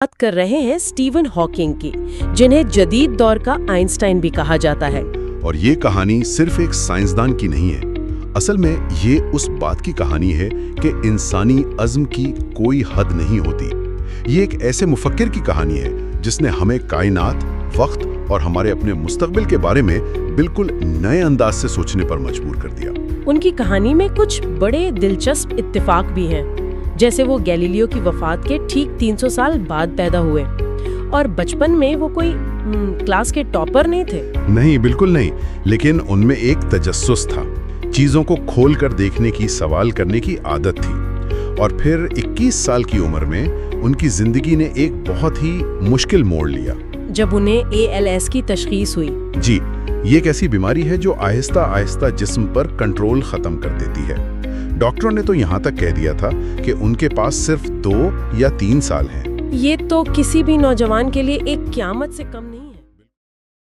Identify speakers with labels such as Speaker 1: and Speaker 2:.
Speaker 1: बात कर रहे हैं स्टीवन हॉकिंग की, जिन्हें जदीद दौर का आइंस्टाइन भी कहा जाता है।
Speaker 2: और ये कहानी सिर्फ एक साइंसदान की नहीं है। असल में ये उस बात की कहानी है कि इंसानी अज़्म की कोई हद नहीं होती। ये एक ऐसे मुफक्किर की कहानी है जिसने हमें कायनात, वक्त और हमारे अपने मुस्तकबिल के बारे में बिल्कुल नए अंदाज से सोचने पर मजबूर कर दिया।
Speaker 1: उनकी कहानी में कुछ बड़े दिलचस्प इत्तेफाक भी हैं, जैसे वो गैलीलियो की वफात के ठीक 300 साल बाद पैदा हुए और बचपन में वो कोई क्लास के टॉपर नहीं थे।
Speaker 2: नहीं, बिल्कुल नहीं, लेकिन उनमें एक तजस्सुस था। चीज़ों को खोल कर देखने की, सवाल करने की आदत थी। और फिर 21 साल की उम्र में उनकी जिंदगी ने एक बहुत ही मुश्किल मोड़ लिया
Speaker 1: जब उन्हें ALS की तशखीस हुई।
Speaker 2: जी, ये एक ऐसी बीमारी है जो आहिस्ता आहिस्ता जिस्म पर कंट्रोल खत्म कर देती है। डॉक्टरों ने तो यहाँ तक कह दिया था कि उनके पास सिर्फ 2 या 3 साल हैं।
Speaker 1: ये तो किसी भी नौजवान के लिए एक क़यामत से कम नहीं है।